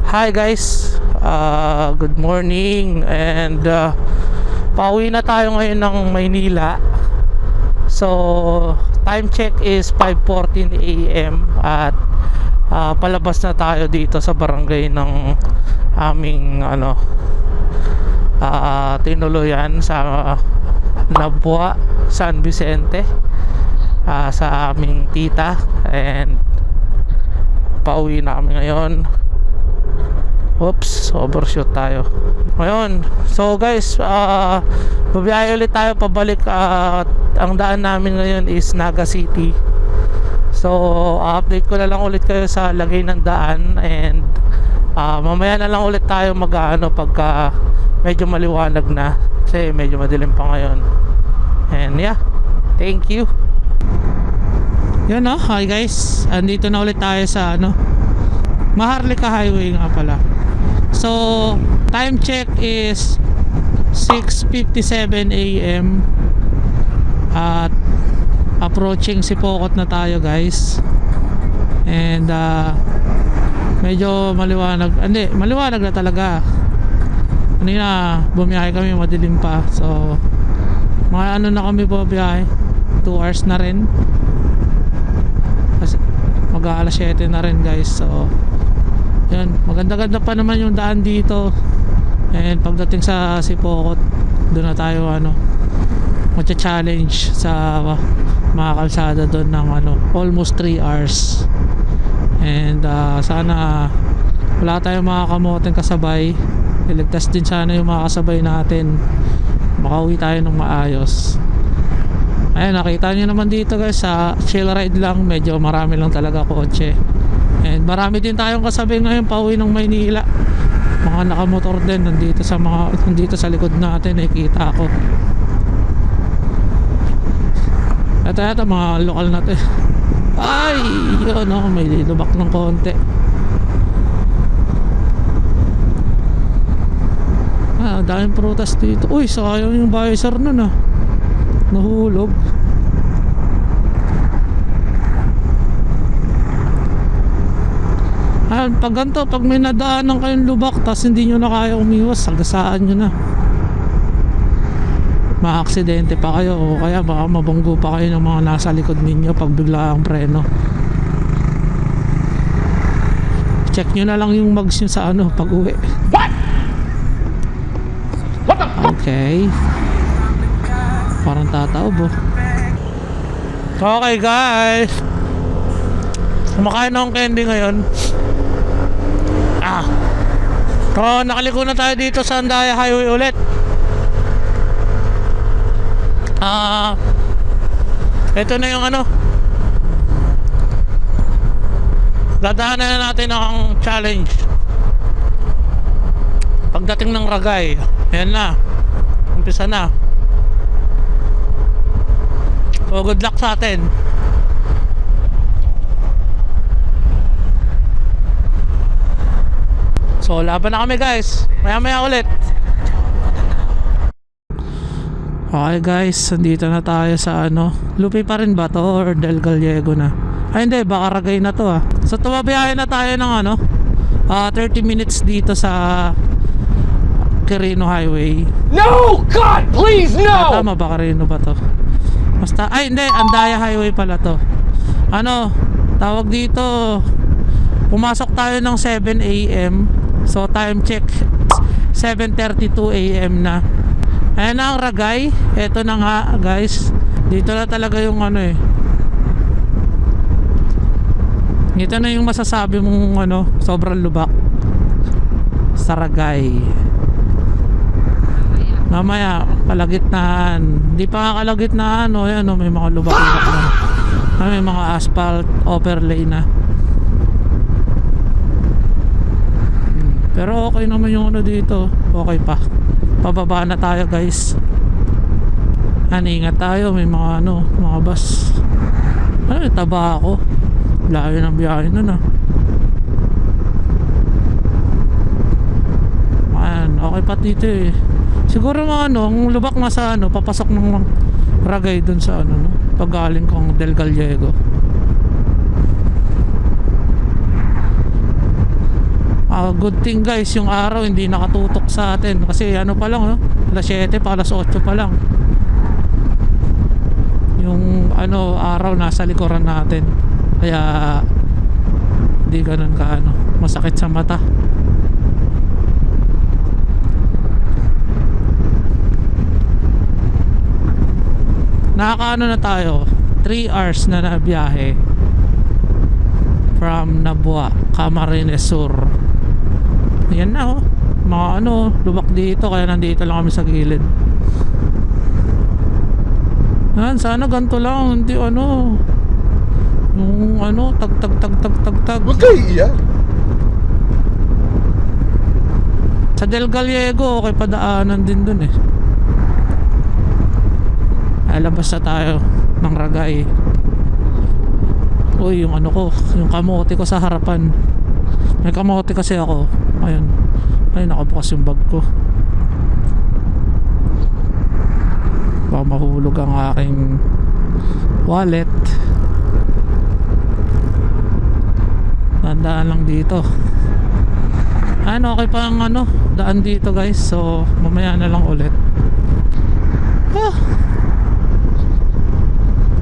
Hi guys, good morning and pauwi na tayo ngayon ng Maynila. So time check is 5:14 AM at palabas na tayo dito sa barangay ng aming tinuluyan sa Nabua, San Vicente, sa aming tita, and pauwi na kami ngayon. Oops, overshoot tayo ngayon. So guys, babiyahe ulit tayo pabalik. Ang daan namin ngayon is Naga City. So update ko na lang ulit kayo sa lagay ng daan, and mamaya na lang ulit tayo pagka medyo maliwanag na, kasi medyo madilim pa ngayon. And yeah, thank you. Yun, hi guys, andito na ulit tayo sa Maharlika Highway nga pala. So time check is 6:57 AM at approaching Sipokot na tayo guys. And medyo maliwanag, hindi, maliwanag na talaga. Kanina bumiyahe kami, madilim pa. So mga na kami bumiyahe, 2 hours na rin, kasi mag-aalas 7 na rin guys. So yan, maganda-ganda pa naman yung daan dito. And pagdating sa Sipokot, doon na tayo magcha-challenge sa mga kalsada doon ng almost 3 hours. And sana wala tayong mga kamoteng kasabay. Iligtas din sana yung mga kasabay natin, makauwi tayo ng maayos. Ayan, nakita nyo naman dito guys, sa chill ride lang, medyo marami lang talaga kotse. And marami din tayong kasabay ngayon pauwi ng Maynila. Mga nakamotor din nandito sa likod natin, nakikita ko. Ito mga lokal na to. Ay, yun may lubak ng konti. Daming prutas dito. Uy, sayang yung visor nun nahulog. Pag ganito, pag may nadaanan kayong lubak tas hindi nyo na kaya umiwas, sagasaan nyo na. Maaksidente pa kayo, o kaya baka mabanggo pa kayo ng mga nasa likod ninyo pag bigla ang preno. Check nyo na lang yung mags nyo sa pag uwi. What? What the fuck? Okay, parang tataob Okay guys, kumakain na akong candy ngayon. So nakaliko na tayo dito sa Andaya Highway ulit. Ito na yung dadaanan na natin ang challenge pagdating ng Ragay. Ayan na, umpisa na. So good luck sa atin. So laban na kami guys, maya ulit. Okay guys, nandito na tayo sa Lupi pa rin ba to or Del Gallego na? Ay hindi, baka Ragay na to So tumabiyahe na tayo ng 30 minutes dito sa Quirino Highway. No! God, please, no! Tama ba, Quirino ba to? Basta, ay hindi, Andaya Highway pala to. Tawag dito, pumasok tayo ng 7 AM. So time check 7:32 AM na. Ayan na ang Ragay. Eto na nga guys, dito na talaga yung ito na yung masasabi mong sobrang lubak sa Ragay. Mamaya kalagitnaan, hindi pa nga kalagitnaan ayan may mga lubak-lubak na, may mga asphalt overlay na. Pero okay naman yung dito, okay pa. Pababa na tayo guys. Ingat tayo, may mga mga bus. Taba ako. Layo ng biyahe nun okay pa dito Siguro mga ang lubak na sa papasok ng Ragay dun sa pag galing kong Del Gallego. Good thing guys, yung araw hindi nakatutok sa atin. Kasi ano pa lang, no? Alas 7 pa, alas 8 pa lang. Yung ano, araw nasa likuran natin. Kaya hindi ganun ka ano, masakit sa mata. Nakakaano na tayo, 3 hours na nabiyahe from Nabua, Camarines Sur. Yan na oh, mga ano, lubak dito. Kaya nandito lang kami sa gilid. Yan, sana ganito lang. Hindi ano, yung ano, tag. Huwag kayo iiyak. Sa Del Gallego, okay, padaanan din dun eh. Ay, labas na tayo ng Ragay. Uy, yung ano ko, yung kamote ko sa harapan. May kamote kasi ako. Ayun. Ay, nakabukas yung bag ko. Baka mahulog ang aking wallet. Tandaan lang dito. Ano, okay pa ang ano, daan dito guys. So, mamaya na lang ulit.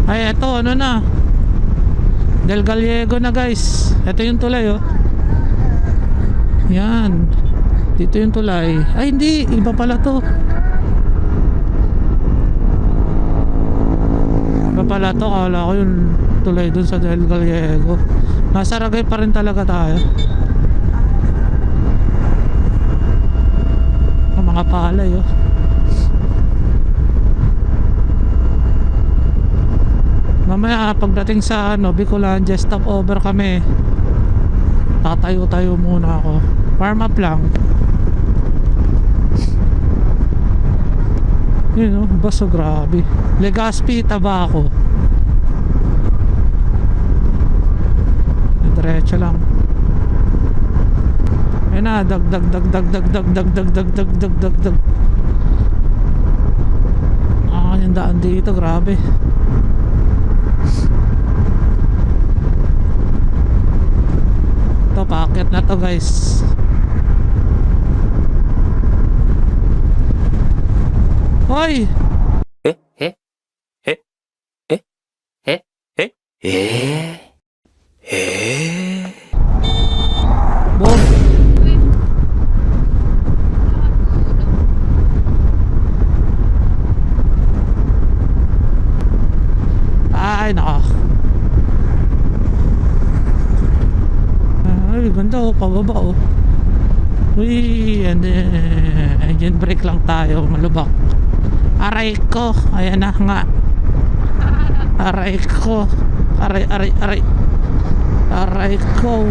Ay, eto, ano na, Del Gallego na guys. Ito yung tulay oh. Yan. Dito yung tulay. Ay hindi, iba pala to. Iba pala to. Kala ko yung tulay dun sa Del Gallego. Nasa Ragay pa rin talaga tayo. Ang mga palay oh. Mamaya pagdating sa ano, Bicolandia, stop over kami. Tatayo-tayo muna ako. Warm up lang. Yun o, baso grabe. Legazpi, Tabaco. Diretso lang. Ayun na, dag. Yung daan dito, grabe. Ito, paakyat na to guys. Hoy! Boom! Ay, naka. Ay, ganda oh, pababa oh. Uy, and engine brake lang tayo, malubak. Aray ko, ayan na nga. Aray ko. Aray. Aray ko.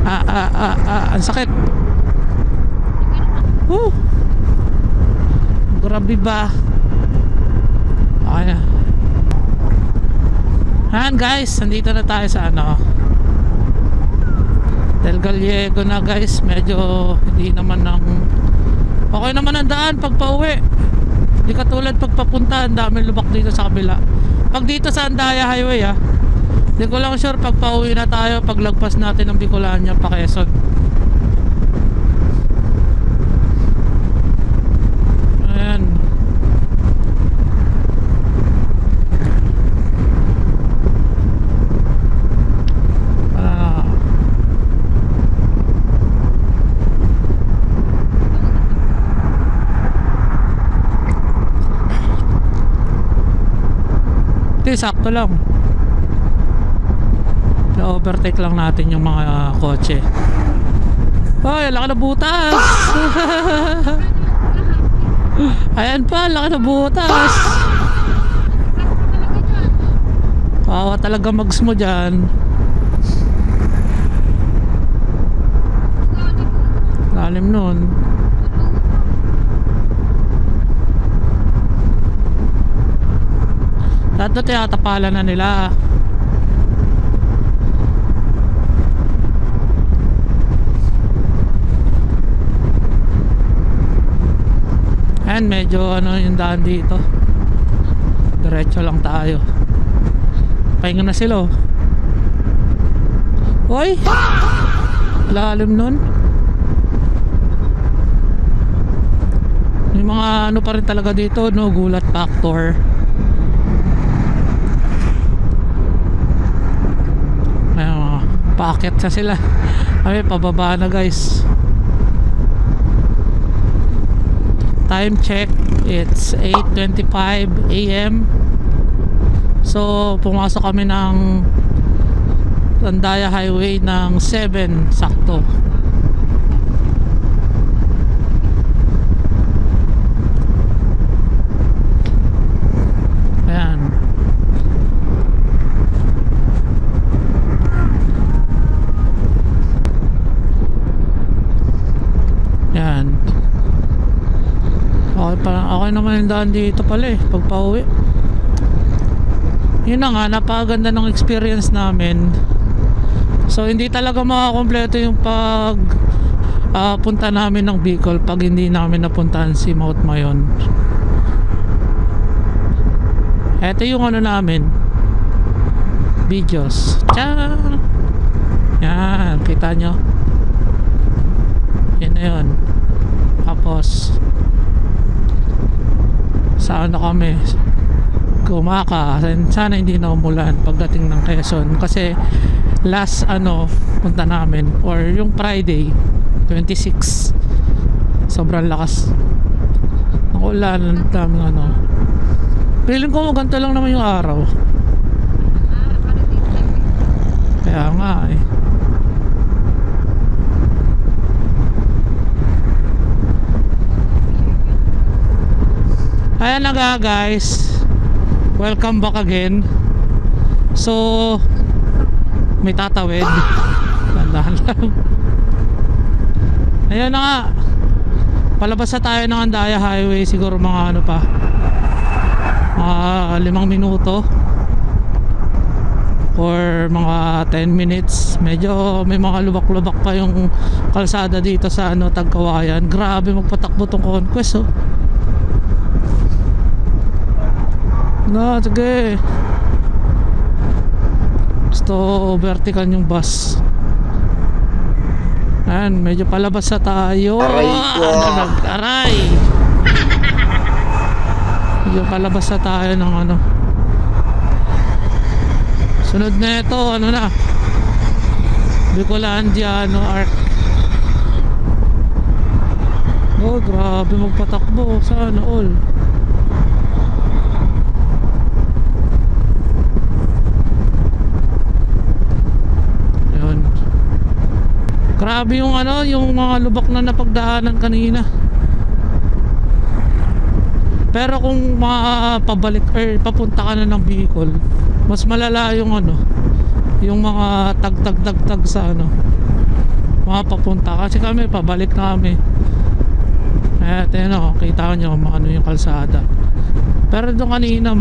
Ang sakit. Grabe ba? Okay na. Ayan guys, nandito na tayo sa ano, Del Gallego na guys. Medyo hindi naman ng okay naman ang daan pag pauwi. Hindi katulad pag papunta, ang dami lubak dito sa kabila. Pag dito sa Andaya Highway hindi ko lang sure pag pauwi na tayo, pag lagpas natin ng Bicolania pa Quezon. Ayan. Sakto lang. Na-overtake lang natin yung mga kotse. Ay, laki na butas. Ayan pa, laki na butas. Kawawa talaga mags mo dyan. Lalim nun. Dato tinatapalan na nila. Ayan, medyo ano yung daan dito. Diretso lang tayo. Pahinga na sila oh. Hoy! lalim nun. May mga ano pa rin talaga dito, no, gulat factor. Ayun, paakyat na sila. Ay, pababa na guys. Time check, it's 8:25 AM. So pumasok kami ng Tandaya Highway ng 7 sakto. Ayan. Ayan. Okay naman yung daan dito pala pag pauwi. Yun na nga, napakaganda ng experience namin. So hindi talaga makakompleto yung pag punta namin ng Bicol pag hindi namin napuntahan si Mount Mayon. Ito yung ano namin, videos. Tiyaan! Yan, kita nyo. Yan na yun. Tapos saan na kami kumaka. Sana hindi na umulan pagdating ng Quezon, kasi last punta namin, or yung Friday 26, sobrang lakas ng ulan, ang daming feeling ko ganito lang naman yung araw, kaya nga ayan na nga guys, welcome back again. So may tatawid, dandahan lang. Ayun na nga, palabas na tayo ng Andaya Highway, siguro mga mga 5 minuto or mga 10 minutes. Medyo may mga lubak-lubak pa yung kalsada dito sa Tagkawayan. Grabe magpatakbo tong Conquest sige, gusto vertical yung bus. Ayan, medyo palabas na tayo. Aray ko! Aray! Medyo palabas na tayo ng sunod na ito, na Bicolandia, Arc. Oh, grabe magpatakbo. Sana all. Grabe yung yung mga lubak na napagdaanan kanina. Pero kung pabalik or papunta ka na ng Bicol, mas malala yung yung mga tag sa mga papunta, kasi kami pabalik na kami. Kita nyo yung kalsada. Pero doon kanina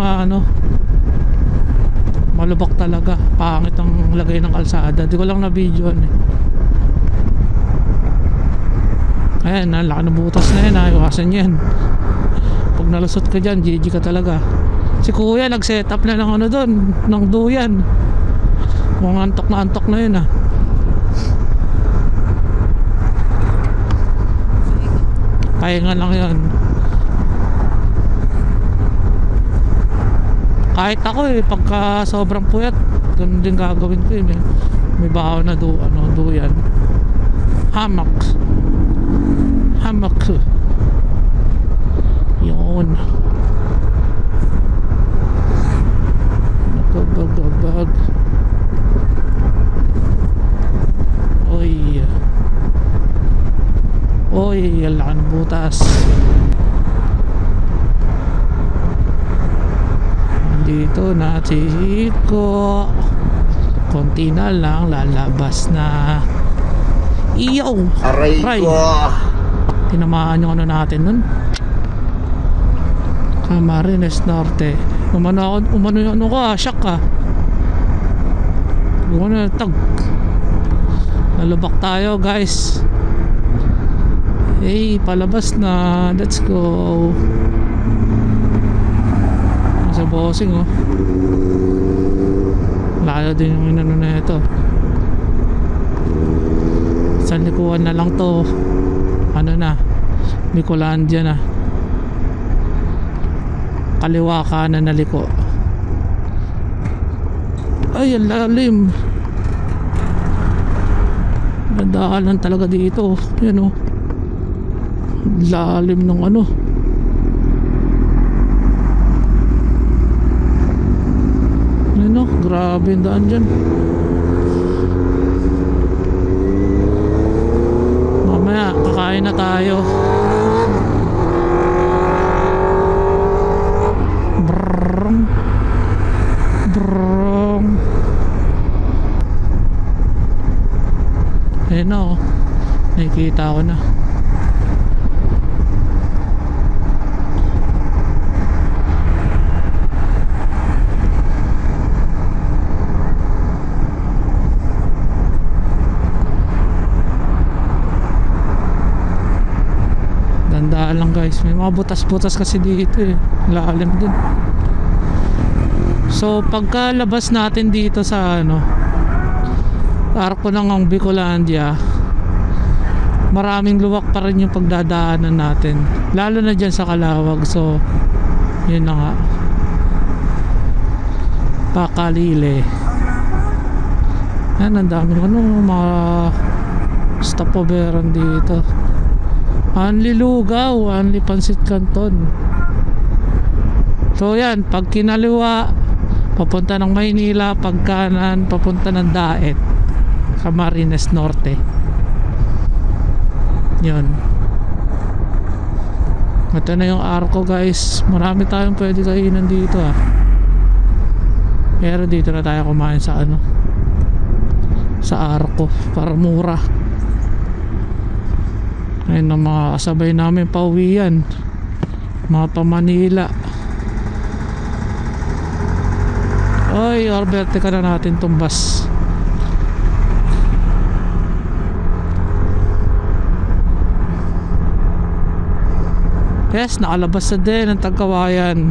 malubak talaga, pangit ang lagay ng kalsada. Di ko lang na video Ayan, laki na butas na yan, iwasan yan. Pag nalusot ka dyan, GG ka talaga. Si kuya nag-set up na ng doon, ng duyan. Mga antok na yun Pahinga lang yun. Kahit ako pagka sobrang puyat, ganun din gagawin ko may bahaw na duyan. Hamak yun. Nagabag. Oy, lakan butas. Dito na ko. Konti na lang, lalabas na. Iyaw! Aray ko! Tinamaan yung natin nun. Camarines Norte. Umano yung shock ka. Tag. Nalubak tayo guys. Hey, palabas na. Let's go. Nasa bossing Layo din yung na ito. Sa likuan na lang to, ano na, Bicolandia na. Kaliwa kanan na liko. Ay, ang lalim. Nadaanan talaga dito. Yan o, lalim ng ano. Yan o, grabe yung daan dyan. Mamaya kakain na tayo. Brrrr. Brrrr. Ayun na oh, nakikita ko na. Dandaan lang guys, may mga butas-butas kasi dito eh, lalim din. So pagkalabas natin dito sa ano, arko ng Bicolandia, maraming luwak pa rin yung pagdadaanan natin, lalo na dyan sa Calawag. So yun na nga, Pakalile. Yan, ang daming ano, mga stopoveran dito. Anli lugaw, anli pansit canton. So yan, pag kinaliwa papunta ng Maynila, pag kanan papunta ng Daet, Camarines Norte. Yun, ito na yung arko guys. Marami tayong pwede kainan dito ah. Pero dito na tayo kumain sa ano, sa arko, para mura. Ayun ang mga kasabay namin pauwian, mga pa Manila. Oy, orberte ka na natin tong bus. Yes, nakalabas na din ang Tagkawayan.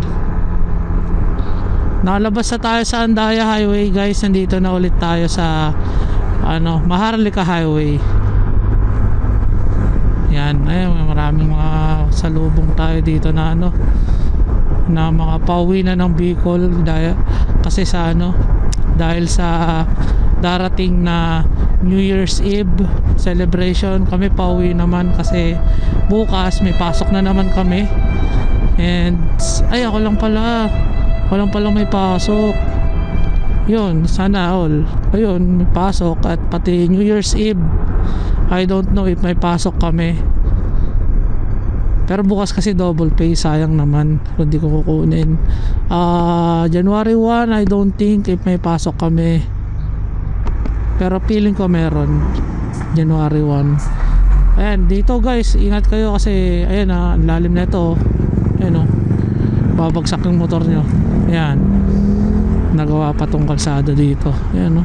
Nakalabas na tayo sa Andaya Highway guys. Nandito na ulit tayo sa ano, Maharlika Highway. Yan, ayun, maraming mga salubong tayo dito na ano, na mga pauwi na ng Bicol dahil, kasi sa ano, dahil sa darating na New Year's Eve celebration. Kami pauwi naman kasi bukas may pasok na naman kami. And ay, ako lang pala may pasok. Yun, sana all, ayun, may pasok. At pati New Year's Eve, I don't know if may pasok kami. Pero bukas kasi double pay, sayang naman kung di ko kukunin. January 1, I don't think if may pasok kami. Pero feeling ko meron January 1. Ayan, dito guys, ingat kayo kasi ayan ang lalim na ito. Ayan o, babagsak yung motor nyo. Ayan, nagawa pa tong kalsada dito. Ayan o,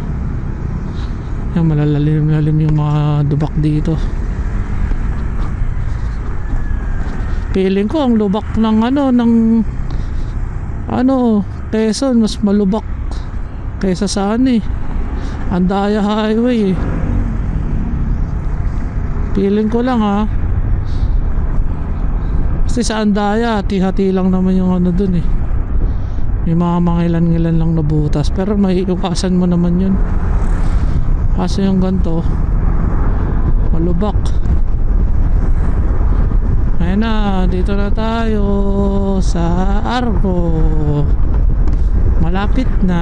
ayan, malalalim yung mga dubak dito. Feeling ko ang lubak ng Quezon mas malubak kaysa sa Andaya Highway. Feeling ko lang ha, kasi sa Andaya hati-hati lang naman yung dun eh. May mga mangilan-ngilan lang na butas, pero maiiwasan mo naman yun. Kaso yung ganito malubak. Ayun na, dito na tayo sa Arco. Malapit na.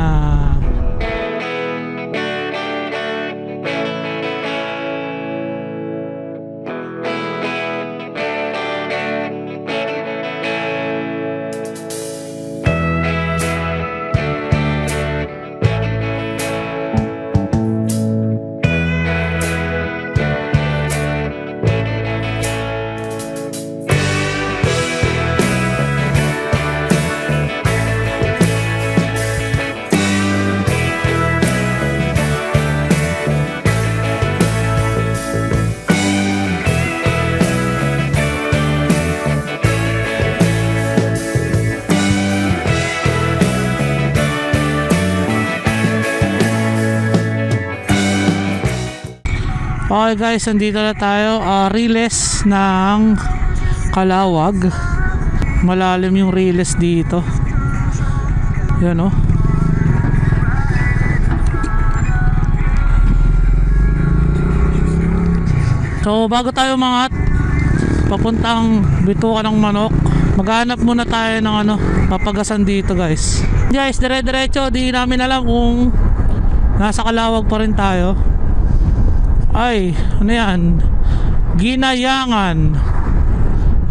Okay guys, nandito na tayo. Riles ng Calawag. Malalim yung riles dito. Yan o. So bago tayo umangat papuntang Bituka ng Manok, maghanap muna tayo ng papagasan dito guys. Guys, dire-diretso, di namin alam kung nasa Calawag pa rin tayo. Ay, ano yan? Ginayangan.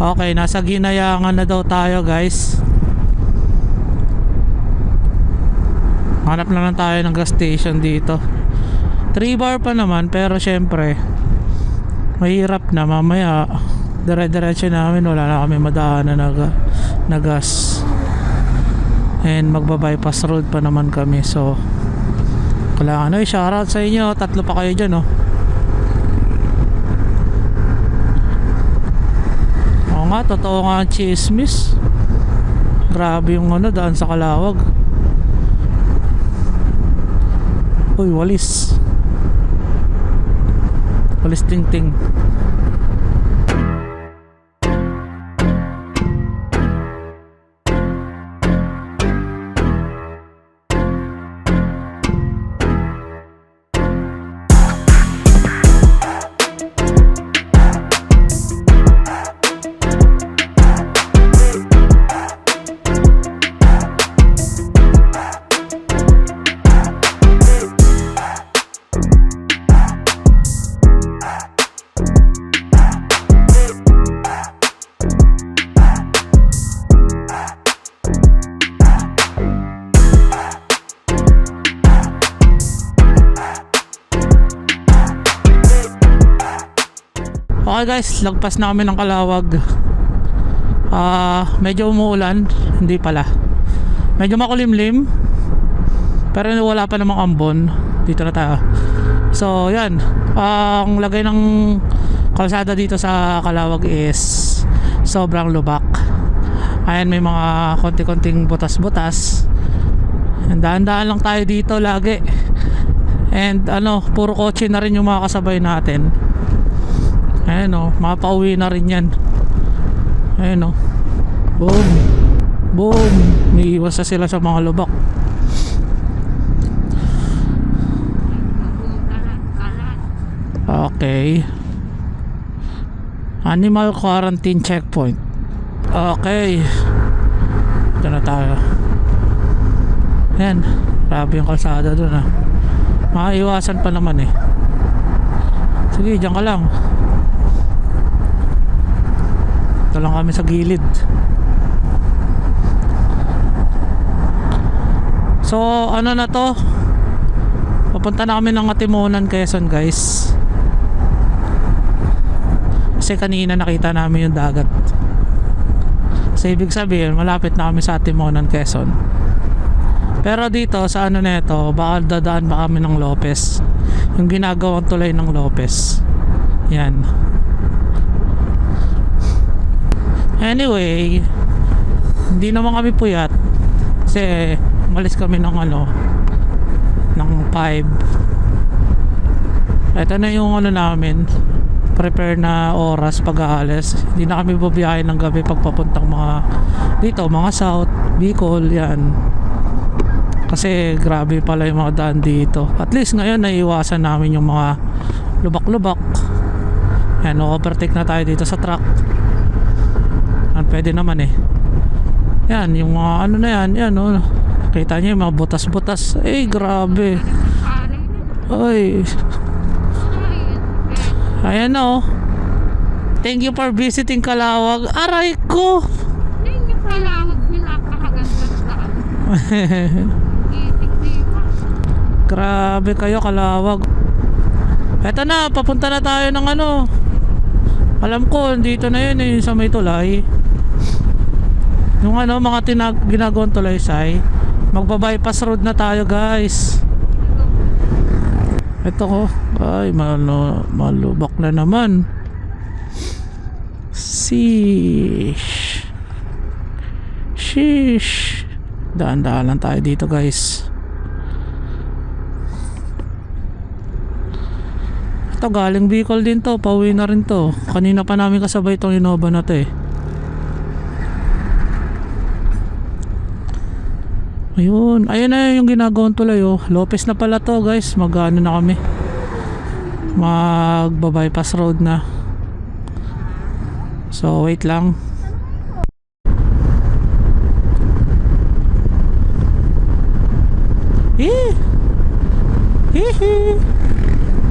Okay, nasa Ginayangan na daw tayo guys. Hanap lang tayo ng gas station dito. 3 bar pa naman, pero syempre mahirap na mamaya dire-diretso namin, wala na kami madaanan na gas, and magba-bypass road pa naman kami. So kailangan shoutout sa inyo, 3 pa kayo dyan Oo nga, totoo nga ang chismis. Grabe yung daan sa Calawag. Uy, walis ting-ting. Okay guys, lagpas na kami ng Calawag. Medyo umuulan. Hindi pala, medyo makulimlim, pero wala pa namang ambon. Dito na tayo. So yan, ang lagay ng kalsada dito sa Calawag is sobrang lubak. Ayan, may mga konti-konting butas-butas. Daan-daan lang tayo dito lagi. And puro kotse na rin yung mga kasabay natin. Ayan mapauwi na rin yan. Ayan boom, boom. May iwas na sila sa mga lubak. Okay, animal quarantine checkpoint. Okay, ito na tayo. Ayan, grabe yung kalsada dun maiiwasan pa naman Sige, dyan ka lang. Ito lang kami sa gilid. So na to, papunta na kami ng Atimonan, Quezon guys. Kasi kanina nakita namin yung dagat. So ibig sabihin malapit na kami sa Atimonan, Quezon. Pero dito sa neto, baka dadaan pa kami ng Lopez, yung ginagawang tulay ng Lopez. Yan. Anyway, hindi naman kami puyat kasi umalis kami ng ng 5. Ito na yung namin, prepare na oras pag-aalis. Hindi na kami babiyahe ng gabi pagpapuntang dito, mga South, Bicol, yan. Kasi grabe pala yung mga daan dito. At least ngayon naiiwasan namin yung mga lubak-lubak. Yan, overtake na tayo dito sa truck. Pwede naman yan, yung mga na yan kita nyo yung mga butas-butas. Grabe. Ay, ayan thank you for visiting Calawag. Aray ko. Thank you Calawag, napakaganda. Grabe kayo Calawag. Eto na, papunta na tayo ng alam ko dito na yun sa may tulay. Yung mga ginagawang tulaysay, magba-bypass road na tayo guys. Ito ay malubak na naman. Sheesh. Daan-daan lang tayo dito guys. Ito galing Bicol din to, pauwi na rin to. Kanina pa namin kasabay itong Innova na to eh. Ayun, ayun na yung ginagawang tulay oh. Lopez na pala to guys, mag-ano na kami, magba-bypass road na. So wait lang.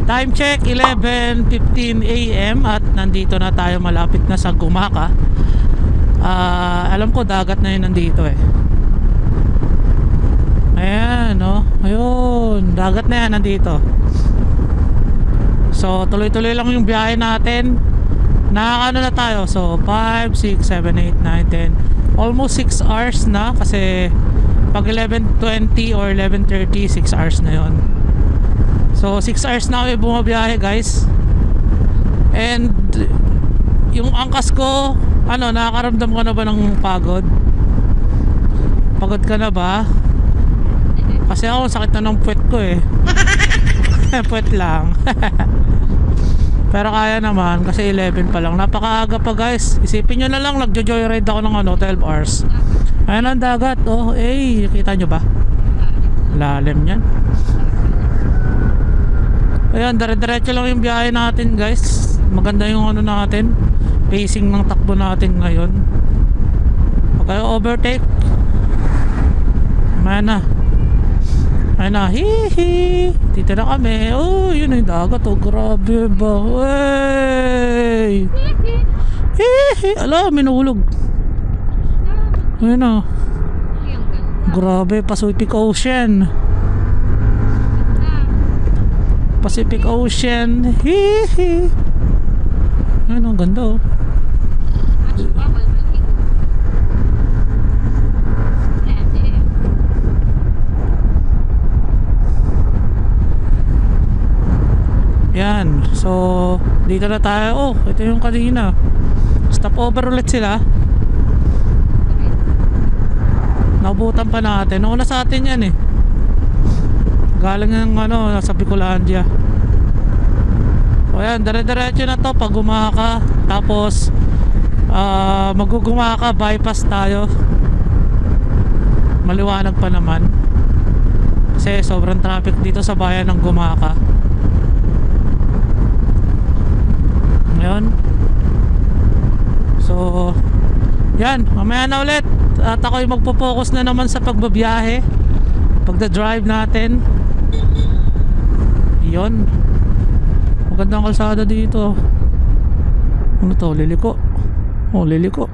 Time check 11:15 AM at nandito na tayo, malapit na sa Gumaka. Alam ko dagat na yun nandito eh. Ayan no, ayun, dagat na yan nandito. So tuloy-tuloy lang yung biyahe natin. Nakakano na tayo, so 5, 6, 7, 8, 9, 10, almost 6 hours na. Kasi pag 11:20 or 11:30, 6 hours na yon. So 6 hours na kami bumabiyahe guys. And yung angkas ko, ano, nakakaramdam ka na ba ng pagod? Pagod ka na ba? Kasi ako sakit na ng puwet ko eh. Puwet lang. Pero kaya naman kasi 11 pa lang. Napakaaga pa guys. Isipin nyo na lang, nagjo-joyride ako ng 12 hours. Ayan ang dagat. Oh, kita nyo ba? Lalim yan. Ayan, dire-diretso lang yung biyahe natin guys. Maganda yung ano natin, pacing ng takbo natin ngayon. Huwag kayo overtake. Ayan na. Ayan na, hihi. Dito na kami. Oh, yun yung dagat. Oh, grabe ba? Wey! Hihi. Ala, minulog. Ayan na. Grabe, Pacific Ocean. Pacific Ocean. Hihi. Ayan, ang ganda oh. Yan, so dito na tayo. Oh, ito yung kanina. Stop over ulit sila. Nabutan pa natin. Nauna sa atin yan eh. Galing ng ano, nasa Bicolandia. O yan, dire-diretso na to pag Gumaka. Tapos mag-Gumaka, bypass tayo. Maliwanag pa naman kasi sobrang traffic dito sa bayan ng Gumaka. Ngayon, so yan, mamaya na ulit. At ako'y magpo-focus na naman sa pagbabiyahe, pagda-drive natin. Yun, magandang kalsada dito. Ano to, liliko? Oh, liliko.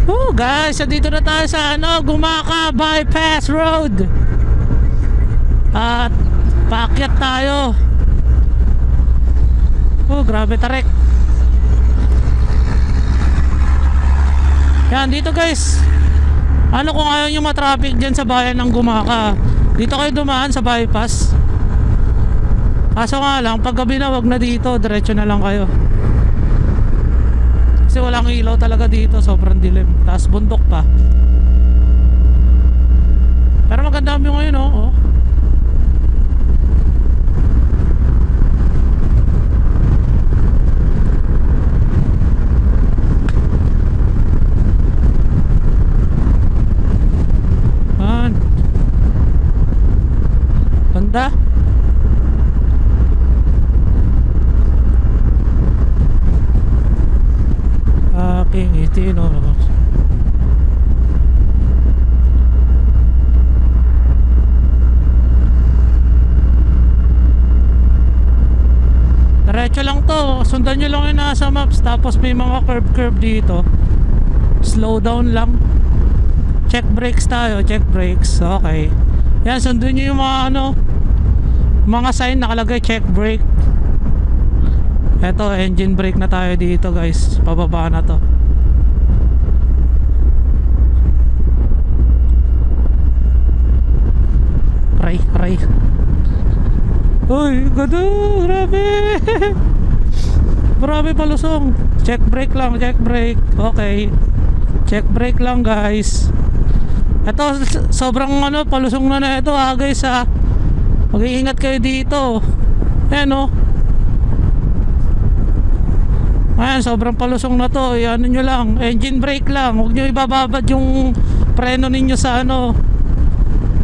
Oh guys, dito na tayo sa ano, Gumaka Bypass Road. At paakyat tayo. Oh, grabe tarik. Yan, dito guys. Ano kung ayaw nyo matraffic dyan sa bayan ng Gumaka, dito kayo dumaan sa bypass. Kaso nga lang, pag gabi na, wag na dito, diretso na lang kayo. Kasi walang ilaw talaga dito, sobrang dilim. Taas bundok pa. Pero maganda kami ngayon oh. Ganda. Aking itino. Diretso lang to. Sundan nyo lang yung nasa maps. Tapos may mga curve dito. Slow down lang. Check brakes tayo. Check brakes. Okay. Yan, sundan nyo yung mga ano, mga sign nakalagay check brake. Eto, engine brake na tayo dito guys. Pababa na to. Aray. Uy, ganda. Grabe. Grabe palusong. Check brake lang, check brake. Okay. Check brake lang guys. Ito, sobrang ano, palusong na ito guys ha. Mag-iingat kayo dito. Ayan o. Ayan, sobrang palusong na to. Ano nyo lang, engine brake lang. Huwag nyo ibababad yung preno ninyo sa ano,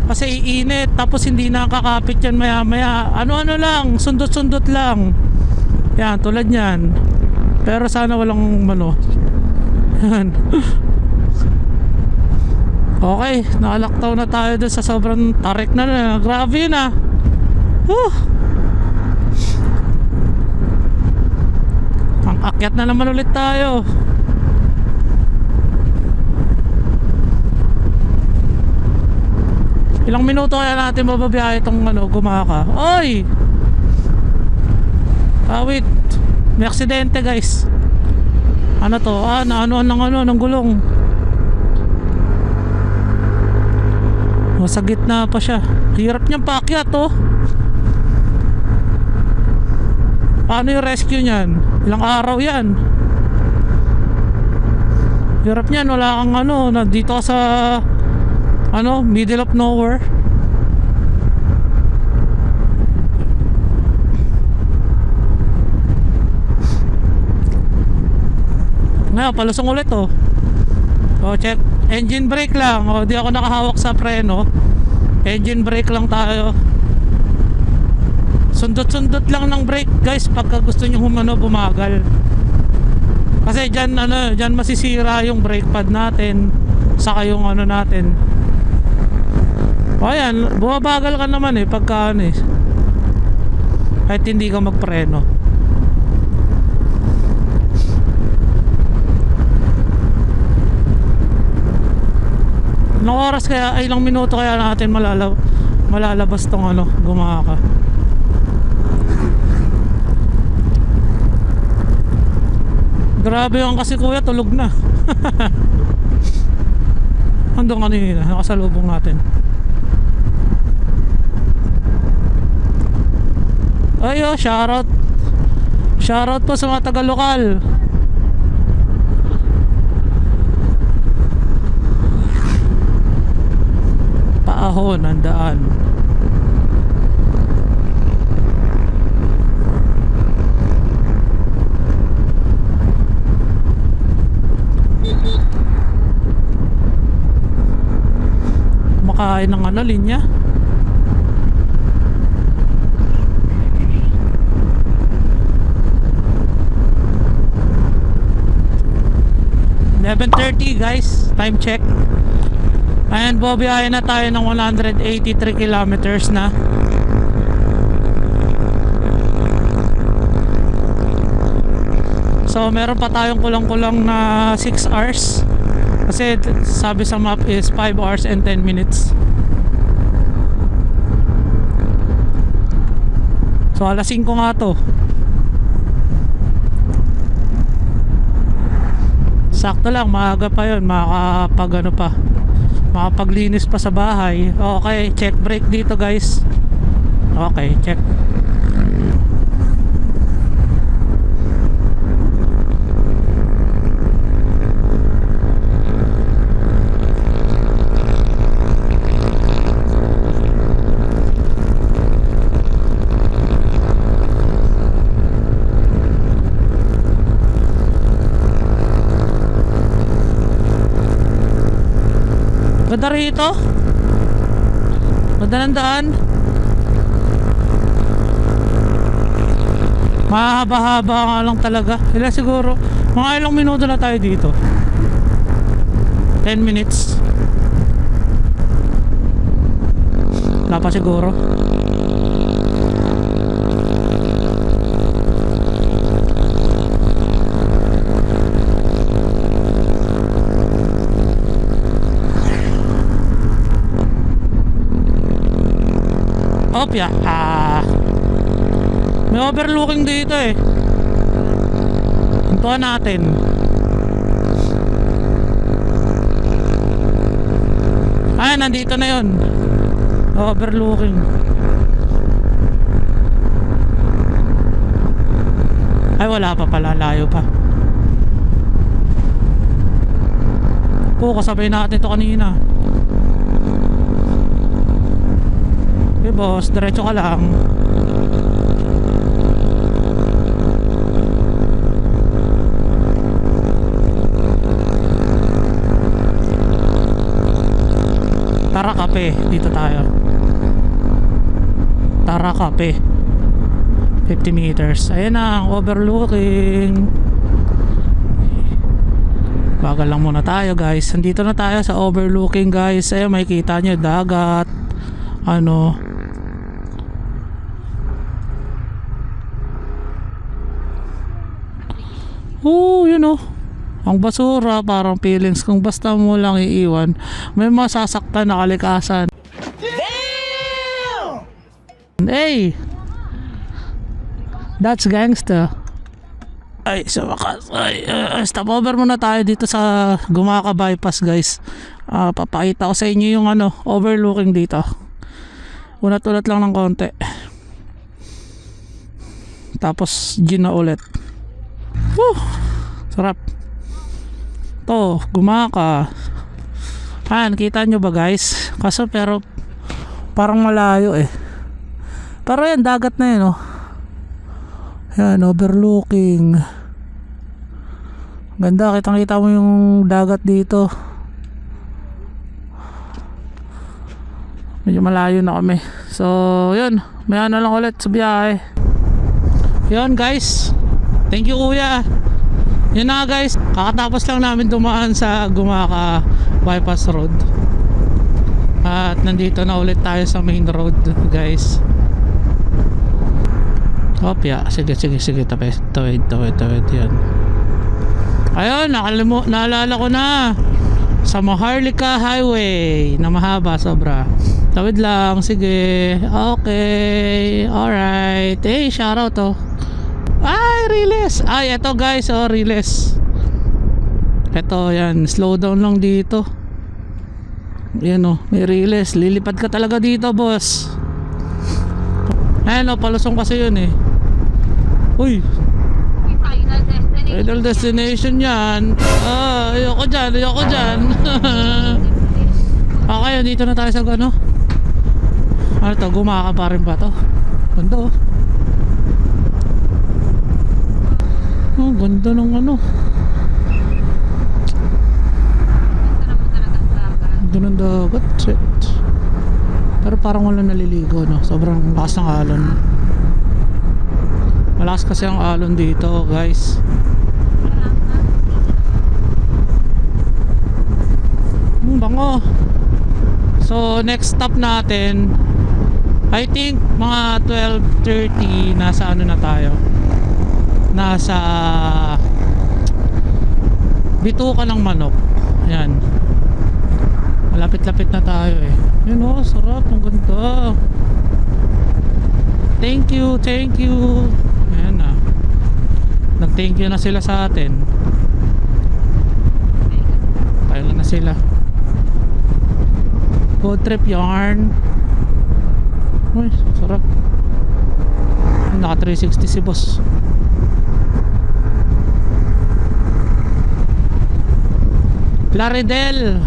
kasi iinit. Tapos hindi nakakapit yan maya maya. Ano lang, sundot-sundot lang. Yan, tulad yan. Pero sana walang ano. Yan. Okay, nakalaktaw na tayo dun sa sobrang tarik na. Grabe yun ah. Ang akyat na naman ulit tayo. Ilang minuto kaya natin mababiyahe itong ano, Gumaka. Oy! Wait. May aksidente guys. Ano to? Ng gulong. Sa gitna pa siya. Hirap niyang paakyat oh. Paano yung rescue niyan? Ilang araw yan. Hirap niyan. Wala kang ano, dito ka sa ano, middle of nowhere. Ngayon, palusong ulit oh. Check. Engine brake lang. Di ako nakahawak sa preno. Engine brake lang tayo. Sundot-sundot lang ng brake guys pagka gusto nyo bumagal. Kasi dyan masisira yung brake pad natin. Saka yung ano natin. O ayan, bumabagal ka naman pagka ano kahit hindi ka magpreno. Ilang oras kaya, ilang minuto kaya natin malalabas tong ano, Gumaka. Grabe yung kasi kuya, tulog na. Andong kanina, nakasalubong natin. Ayo, shoutout po sa mga taga-lokal. Paahon ang daan. Makain ng ano, linya. .30 guys, time check. Ayan po, biyahe na tayo ng 183 kilometers na. So meron pa tayong kulang-kulang na 6 hours. Kasi sabi sa map is 5 hours and 10 minutes. So alas 5 nga to. Sakto lang, maaga pa yun. Makapaglinis pa sa bahay. Okay, check brake dito guys. Okay, check. Ganda rito. Ganda ng daan. Mahaba-haba nga lang talaga. Ilan siguro, mga ilang minuto na tayo dito. 10 minutes. Wala pa siguro. Opya. May overlooking dito Hintuan natin. Nandito na yun. Overlooking. Ay, wala pa pala. Layo pa. Kasabay natin ito kanina. boss, diretso ka lang. Tara Kape, dito tayo. Tara Kape, 50 meters. Ayan na ang overlooking. Bagal lang muna tayo guys. Nandito na tayo sa overlooking guys. Ayan, makikita nyo dagat. Ano, yun oh. Ang basura, parang feelings kung basta mo lang iiwan, may masasaktan na kalikasan. Damn! Hey! That's gangsta. Ay, sa wakas. Ay, stop over muna tayo dito sa Gumaka Bypass guys. Papakita ko sa inyo yung ano, overlooking dito. Unat-unat lang ng konti. Tapos gin na ulit. Woo! Sarap. To, Gumaka. Kita nyo ba guys? Kaso pero parang malayo eh. Pero yan, dagat na yun oh. Yan, overlooking. Ganda, kitang-kita mo yung dagat dito. Medyo malayo na kami. So, yun. May ano lang ulit sa biyahe. Yun guys. Thank you kuya. Yun na guys, kakatapos lang namin dumaan sa Gumaka Bypass Road. At nandito na ulit tayo sa main road guys. Opya, sige tawid yan. Ayun, naalala ko na sa Maharlika Highway na mahaba sobra. Tawid lang, sige. Okay, alright. Hey, shoutout to. Ay, Riles. Ay, eto guys, oh, Riles. Eto, yan, slow down lang dito. Yan oh, may Riles. Lilipad ka talaga dito, boss. Ayan oh, palusong kasi yun eh. Uy, Final destination. final destination yan. Ayoko dyan. Okay, dito na tayo sa ano. Ano to, Gumaka pa rin ba to? Ganda oh. Oh, ganda ng ano. Ganda ng dagat. Shit. Pero parang wala naliligo no. Sobrang lakas ng alon. Malakas kasi ang alon dito guys. Bango. So next stop natin, I think mga 12:30 nasa ano na tayo. Nasa Bituka ng Manok. Yan. Malapit-lapit na tayo eh. Yun oh, sarap. Ang ganda. Thank you. Ayan na. Nag-thank you na sila sa atin. Tayo na sila. Food trip yarn. Uy, sarap. Naka 360 si boss. Plaridel.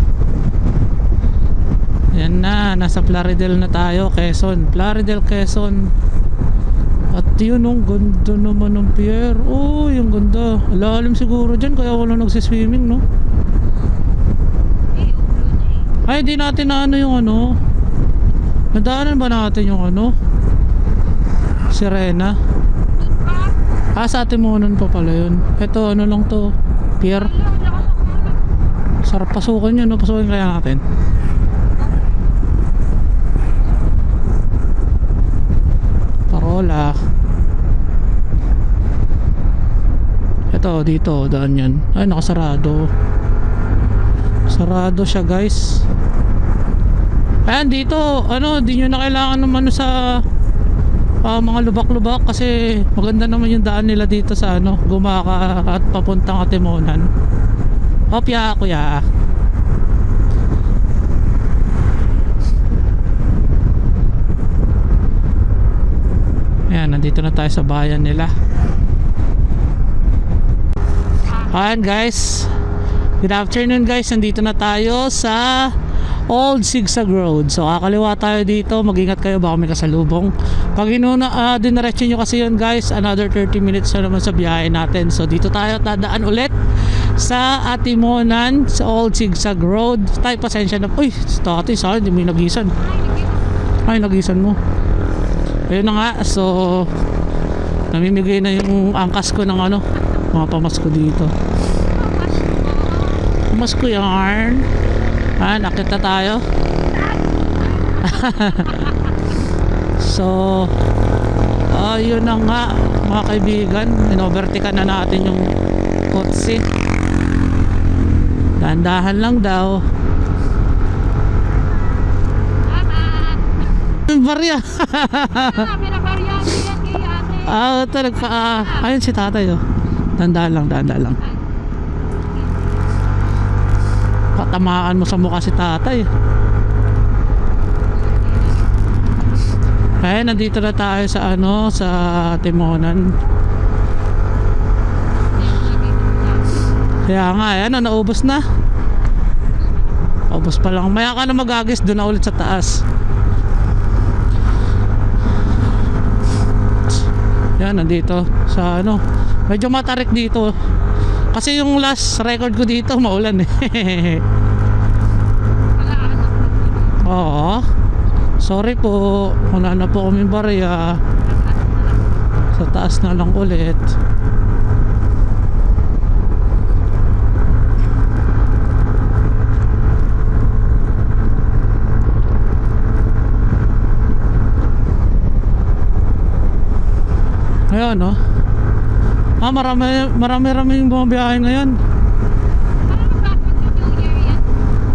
Yan na, nasa Plaridel na tayo, Quezon. Plaridel, Quezon. At yun, ang ganda naman ng pier. Oh, yung ganda. Lalim siguro dyan, kaya wala nagsiswimming, no? Ay, hindi natin na ano yung ano. Nadaanan ba natin yung ano? Sirena. Sa Timonan pa pala yun. Ito, ano lang to? Pier. Sarap pasukan yun, no? Pasukan kaya natin. Parola. Ito, dito, daan yan. Ay, nakasarado. Sarado siya, guys. Ayan, dito, ano, di nyo na kailangan naman sa mga lubak-lubak kasi maganda naman yung daan nila dito sa ano, Gumaka at papuntang Atimonan. Opya, kuya. Ayan, nandito na tayo sa bayan nila. Ayan guys, good afternoon guys. Nandito na tayo sa Old Zigzag Road. So kakaliwa tayo dito, mag-ingat kayo baka may kasalubong. Pag diniretso nyo kasi yun guys, another 30 minutes na naman sa biyahe natin. So dito tayo tadaan ulit sa Atimonan sa Old Zigzag Road. Tayo pasensya na. Uy, stati sa hindi mo nagisan. Ay, nagisan mo. Ayun na nga, so namimigay na yung angkas ko ng ano, mga pamasko dito. Pamasko yarn. Nakit na tayo. So yun na nga mga kaibigan, inovertikan na natin yung kotse. Dahan-dahan lang daw. Barya. Ayun si tatay oh. Dahan-dahan lang. Patamaan mo sa mukha si tatay. Ay, nandito na tayo sa ano, sa Timonan. Kaya nga, ayan, naubos na. Ubos pa lang. Maya ka na magagis, doon na ulit sa taas. Yan, nandito sa ano. Medyo matarik dito. Kasi yung last record ko dito, maulan eh. Oo. Sorry po. Wala na po kami barya. Sa taas na lang ulit. Ayan no. Marami yung bumabiyahe ngayon.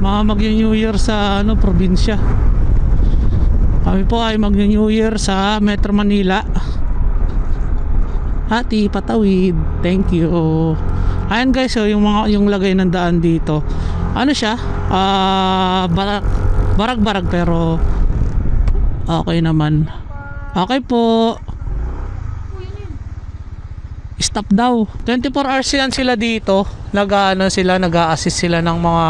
Mag-New Year sa ano, probinsya. Kami po ay mag-New Year sa Metro Manila. Hati Patawid. Thank you. Ayan guys, so yung lagay ng daan dito. Ano siya? Barag-barag pero okay naman. Okay po. Stop daw. 24 hours yan sila dito. Nag-a-assist sila ng mga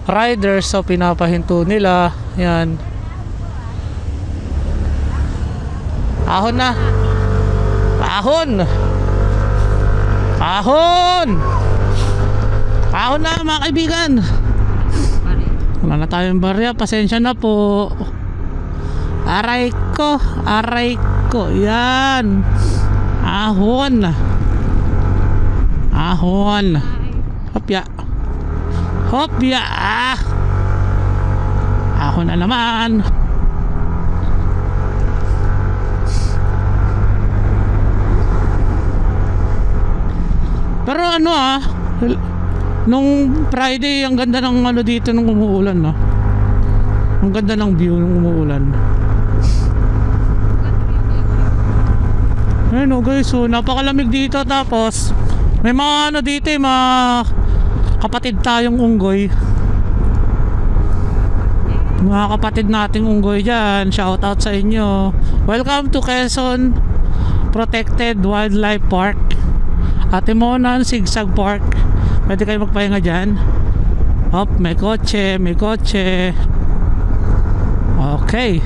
riders, so pinapahinto nila. Yan. Ahon na. Ahon na mga kaibigan. Wala na tayong barya. Pasensya na po. Aray ko. Yan. Ahon. Hopya. Ahon na naman. Pero ano nung Friday ang ganda ng ano dito nung umuulan no. Ang ganda ng view nung umuulan. Ayun guys, so napakalamig dito, tapos may mga ano dito, mga kapatid tayong unggoy. Mga kapatid nating unggoy dyan, shout out sa inyo. Welcome to Quezon Protected Wildlife Park, Atimonan Zigzag Park. Pwede kayo magpahinga dyan. May kotse. Okay.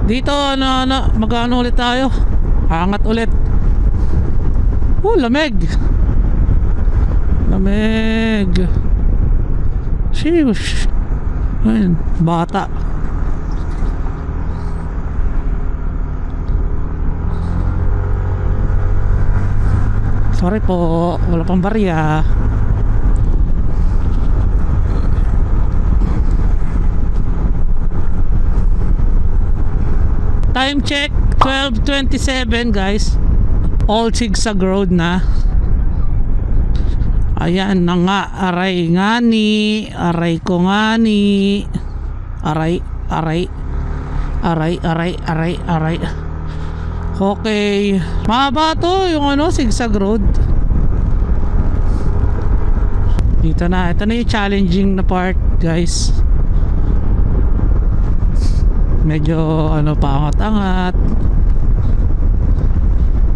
Dito mag-ano ulit tayo. Angat ulit. Lamig. Sheesh. Ayun, bata. Sorry po, wala pang barya. Time check 12:27 guys. Old Zigzag Road na. Ayan na nga. Aray ko ngani. Aray. Okay. Mahaba to yung ano, Zigzag Road. Ito na yung challenging na part guys. Medyo paangat-angat.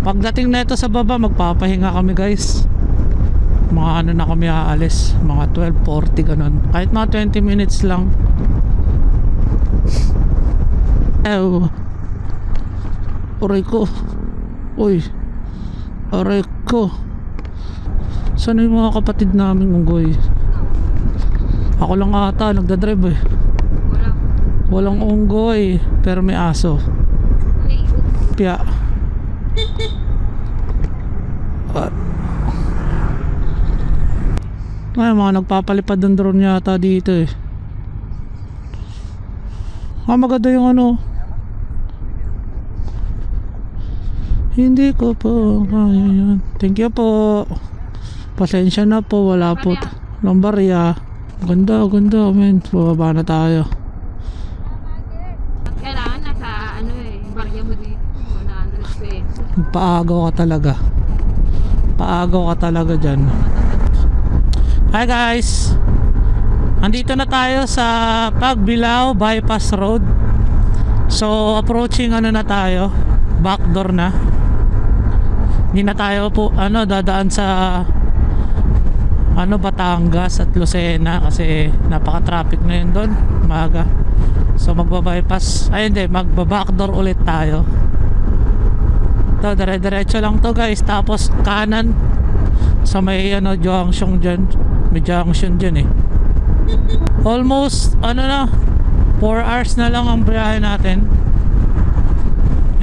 Pagdating na ito sa baba, magpapahinga kami guys. Mga ano na kami aalis, mga 12:40 ganun. Kahit mga 20 minutes lang. Ew. Aray ko. Uy. Aray ko. Saan yung mga kapatid namin unggoy? Ako lang ata nagdadrive eh. Walang unggoy, pero may aso. Pia. Ay, mga nagpapalipad ng drone yata dito eh. Maganda yung ano. Hindi ko po kaya yan. Thank you po. Pasensya na po, wala po. Lombarya. Ganda, ganda, men. Bababa na tayo. Kailangan nasa ano barya mo dito. 100 pesos. Paagaw ka talaga. Paagaw ka talaga dyan. Hi guys. Andito na tayo sa Pagbilao Bypass Road. So approaching ano na tayo, backdoor na. Hindi na tayo po dadaan sa Batangas at Lucena kasi napaka-traffic ngayon doon, maaga. So magba-bypass, magba-backdoor ulit tayo. To dire-diretso lang to guys, tapos kanan sa may junction dyan. May junction dyan eh. Almost 4 hours na lang ang biyahe natin.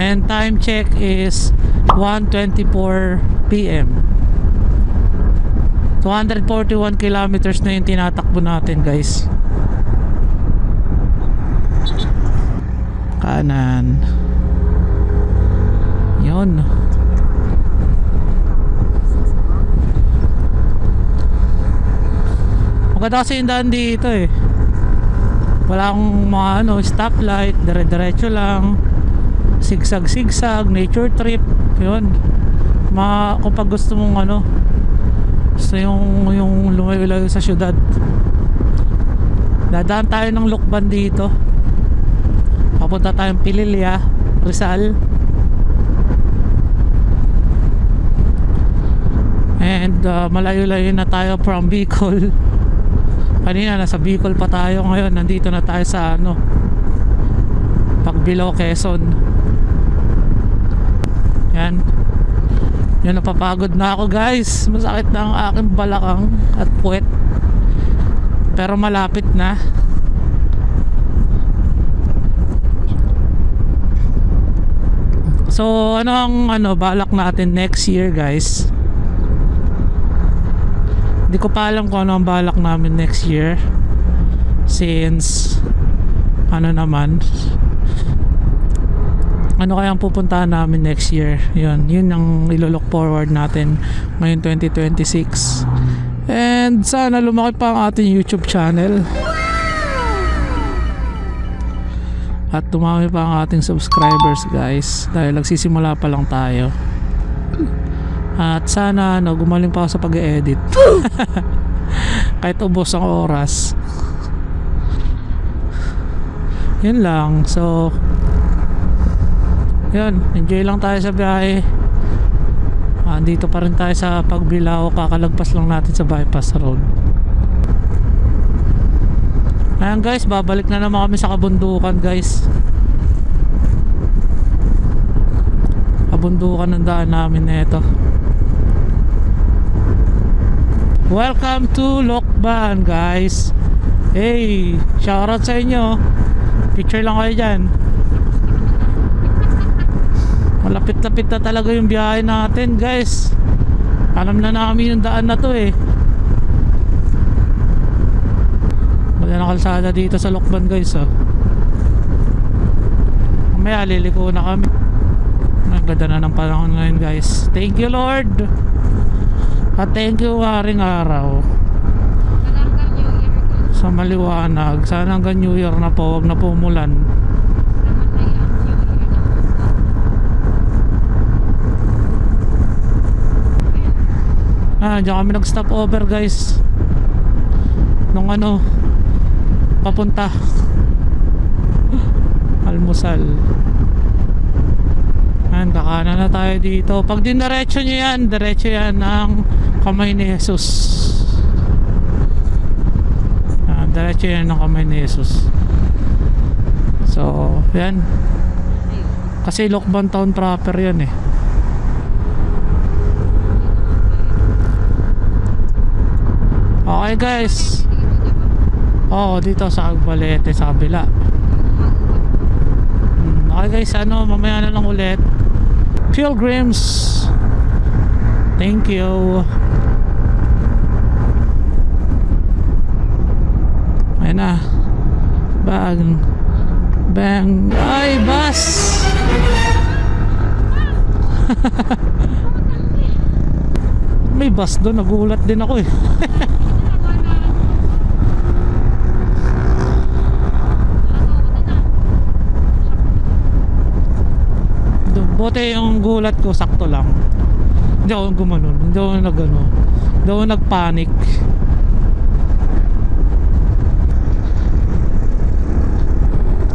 And time check is 1:24 PM. 241 kilometers na yung tinatakbo natin guys. Kanan. Yun. Maganda kasi yung daan dito eh. Wala akong mga stoplight, dire-diretso lang. Sigsag-sigsag, nature trip. Yun. Kapag gusto mong gusto yung lumayo sa syudad. Dadaan tayo ng Lukban dito. Papunta tayong Pililya, Rizal. And malayo-layo na tayo from Bicol. Kanina nasa Bicol pa tayo, ngayon nandito na tayo sa Pagbilao, Quezon. Yan. Yan, napapagod na ako guys. Masakit na ang aking balakang at puwet. Pero malapit na. So ano ang balak natin next year guys? Hindi ko pa alam kung ano ang balak namin next year. Since ano kayang pupuntahan namin next year. Yun ang ilo-look forward natin ngayon 2026. And sana lumaki pa ang ating YouTube channel. At dumami pa ang ating subscribers guys, dahil nagsisimula pa lang tayo. At sana gumaling pa ako sa pag-e-edit. Kahit ubos ang oras. Yun lang. So yun, enjoy lang tayo sa biyahe. Dito pa rin tayo sa Pagbilao, kakalagpas lang natin sa bypass road. Ayan guys, babalik na naman kami sa kabundukan guys. Kabundukan ng daan namin na ito. Welcome to Lokban guys. Hey, shoutout sa inyo. Picture lang kayo dyan. Malapit-lapit na talaga yung biyahe natin guys. Alam na namin yung daan na to eh. Wala na kalsada dito sa Lokban guys Mamaya liliko na kami. Ang ganda na ng panahon ngayon guys. Thank you Lord. At thank you Haring Araw. Sa maliwanag. Sana hanggang New Year na po. Huwag na po umulan. Diyan kami nag-stop over guys. Nung papunta almusal. Kakanan na tayo dito. Pag diniretso nyo yan, diretso yan ng Kamay ni Jesus. Diretso yan ng kamay ni Jesus. So yan, kasi Lokban Town proper yan eh. Okay guys. Dito sa Agbalete sa kabila. Okay guys, mamaya na lang ulit. Pilgrims, thank you. Ayan na. Bang. Ay, bus. May bus doon, nagulat din ako eh. Buti yung gulat ko sakto lang. Hindi ako gumanon, hindi ako nagpanic.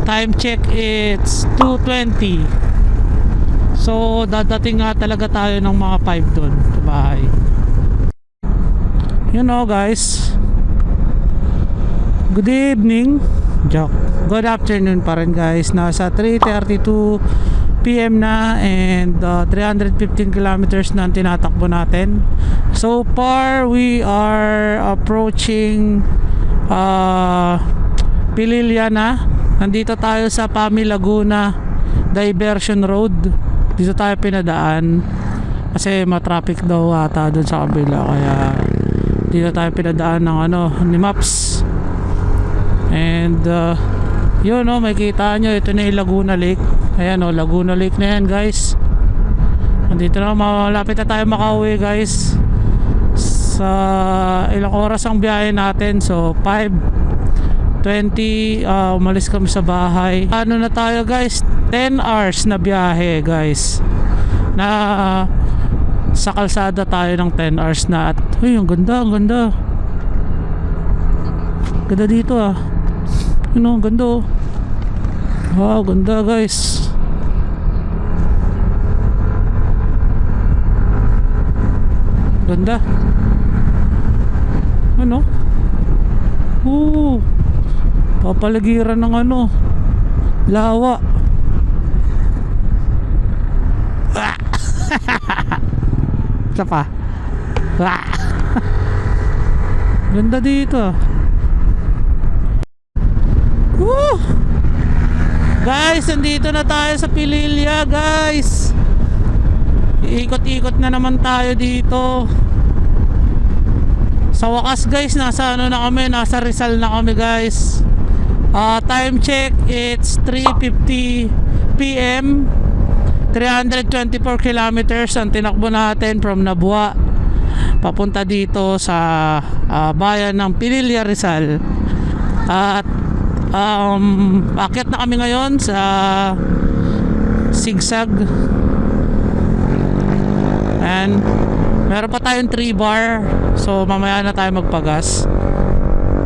Time check, it's 2:20. So dadating nga talaga tayo ng mga 5 doon sa bahay. You know guys, good evening. Joke. Good afternoon pa rin guys. Nasa 3:32 PM na, and 315 kilometers na ang tinatakbo natin. So far we are approaching Pililya na. Nandito tayo sa Pami Laguna Diversion Road. Dito tayo pinadaan kasi matraffic daw ata doon sa kabila, kaya dito tayo pinadaan ng ni Maps. And yun makikita nyo, ito na yung Laguna Lake. Ayan Laguna Lake na yan guys. Nandito na, malapit na tayo makauwi guys. Sa ilang oras ang biyahe natin. So 5:20 umalis kami sa bahay. Na tayo guys, 10 hours na biyahe guys. Sa kalsada tayo ng 10 hours na. At ang ganda, ganda dito ganda wow, ganda guys. Ganda. Papaligiran ng lawa. Isa pa. Ganda dito. Guys, nandito na tayo sa Pililya guys. Iikot-ikot na naman tayo dito. Sa wakas guys, nasa na kami, nasa Rizal na kami guys. Time check, it's 3:50 PM. 324 kilometers ang tinakbo natin from Nabua papunta dito sa bayan ng Pililya, Rizal. At akyat na kami ngayon sa Sigsag, and meron pa tayong 3 bar, so mamaya na tayo magpagas.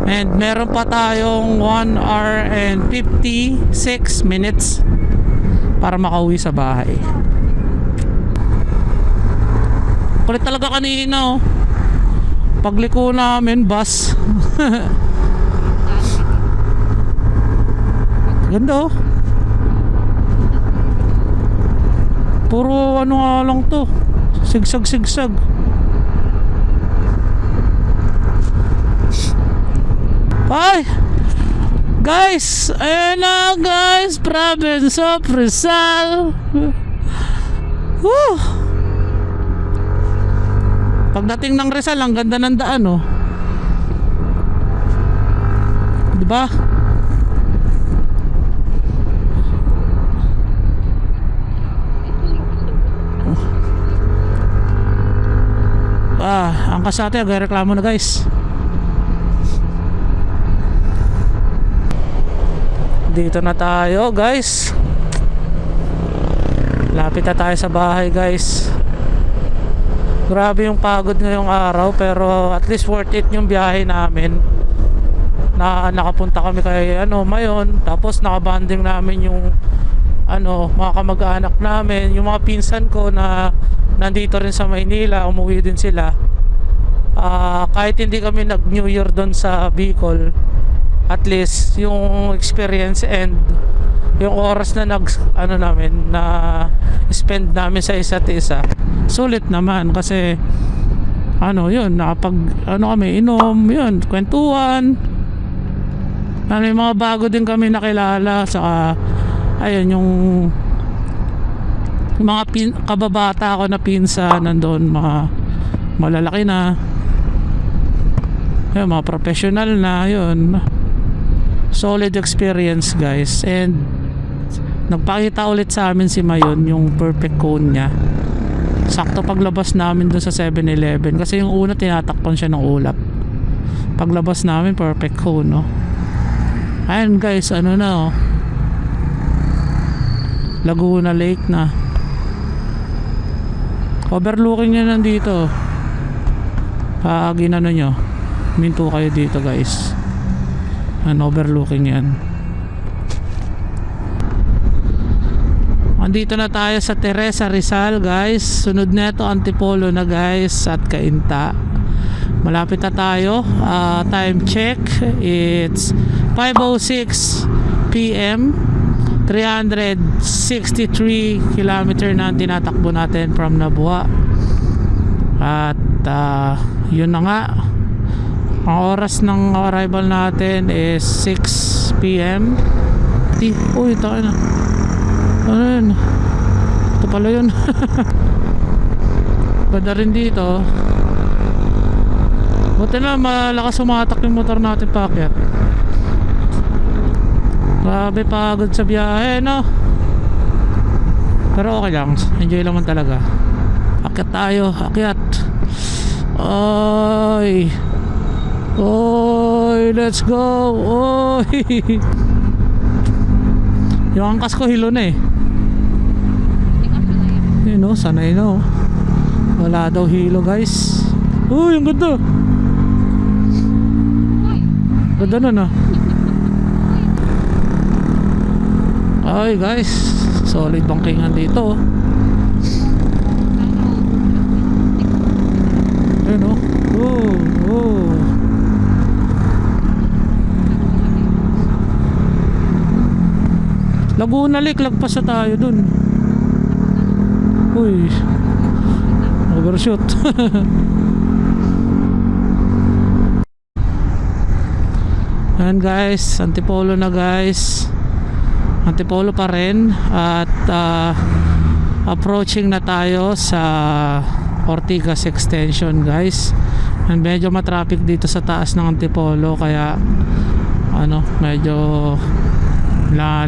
And meron pa tayong 1 hour and 56 minutes para makauwi sa bahay. Kulit talaga kanina pagliko namin bus. Ganda puro nga lang to, sigsag. Ay guys, ayan na guys, province of Rizal. Pagdating ng Rizal, ang ganda ng daan diba? Ang kasate agreklamo na guys. Dito na tayo guys. Lapit na tayo sa bahay guys. Grabe yung pagod ngayong araw, pero at least worth it yung biyahe namin. Nakapunta kami kay Mayon, tapos nakabanding namin yung mga kamag-anak namin, yung mga pinsan ko na nandito rin sa Maynila, umuwi din sila. kahit hindi kami nag New Year doon sa Bicol, at least yung experience and yung oras na namin na spend namin sa isa't isa, sulit naman kasi yun, nakapag kami inom, yun, kwentuhan, may mga bago din kami nakilala, saka ayun yung mga kababata ko na pinsan nandoon, mga malalaki na, yun, mga professional na, yun, solid experience guys. And nagpakita ulit sa amin si Mayon yung perfect cone niya sakto paglabas namin dun sa 7-Eleven, kasi yung una tinatakpan siya ng ulap, paglabas namin perfect cone, no? Ayun guys, na Laguna Lake na, overlooking niya nandito. Ginano nyo, minto kayo dito guys, overlooking yan. Andito na tayo sa Teresa Rizal guys. Sunod neto Antipolo na guys at Cainta. Malapit na tayo. Time check, it's 5:06 PM. 363 kilometer na ang tinatakbo natin from Nabua. At yun na nga, ang oras ng arrival natin is 6 PM. Uy, tayo na. Ano yun? Ito pala yun. Ganda rin dito. Buti na malakas sumatak yung motor natin paakyat. Grabe pagod sa biyahe, no? Pero okay lang, enjoy naman talaga. Akyat tayo, akyat. Oy, let's go. Oy. Yung angkas ko hilo na eh. Yun o, sanay na o. Wala daw hilo guys. Uy, ang ganda. Ganda nun ah. Ay guys, solid bangkingan dito. Ayun o. Laguna Lake, lagpas na tayo dun. Uy, overshoot. Ayan guys, Antipolo na guys. Antipolo pa rin. At approaching na tayo sa Ortigas Extension guys. And medyo matraffic dito sa taas ng Antipolo, kaya medyo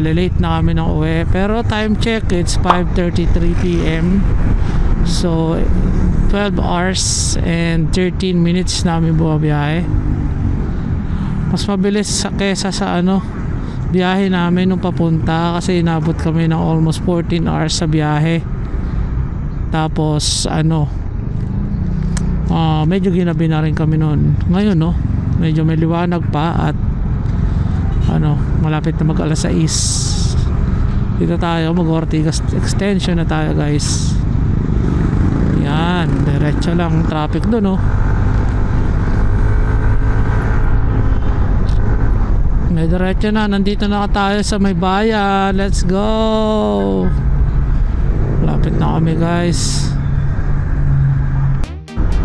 late na kami ng uwi. Pero time check, it's 5:33 PM. So 12 hours and 13 minutes namin bumabiyahe. Mas mabilis kesa sa biyahe namin nung papunta, kasi inabot kami ng almost 14 hours sa biyahe. Tapos medyo ginabi na rin kami noon. Ngayon medyo may liwanag pa at malapit na mag alas 6. Dito tayo, mag Ortigas Extension na tayo guys. Yan, diretso lang traffic doon may diretso na. Nandito na tayo sa may bayan. Let's go. Malapit na kami guys.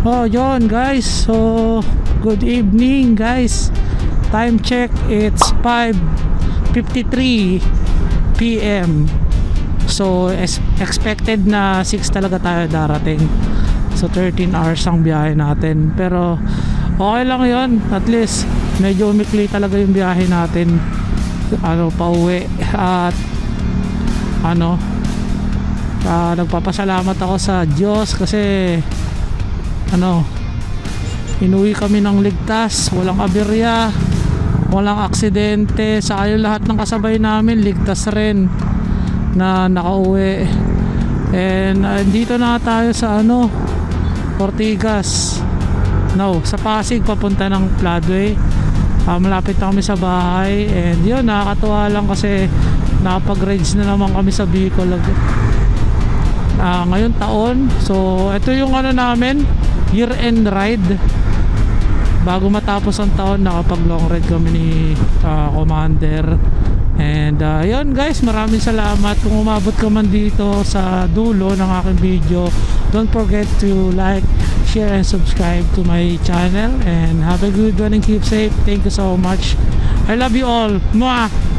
Yun guys, so good evening guys. Time check, it's 5:53 PM. So expected na 6 talaga tayo darating. So 13 hours ang biyahe natin. Pero okay lang yun. At least medyo umikli talaga yung biyahe natin. Pauwi. At nagpapasalamat ako sa Diyos kasi inuwi kami ng ligtas, walang aberya, walang aksidente. Sa yung lahat ng kasabay namin ligtas rin na nakauwi. And dito na tayo sa Ortigas, sa Pasig papunta ng Floodway. Malapit na kami sa bahay. And yun, nakakatuwa lang kasi nakapag-rides na naman kami sa Bicol ngayon taon. So ito yung namin year-end ride. bago matapos ang taon nakapag long ride kami ni Commander. And yun guys, maraming salamat kung umabot ka man dito sa dulo ng aking video. Don't forget to like, share and subscribe to my channel, and have a good one and keep safe. Thank you so much. I love you all. Mwah!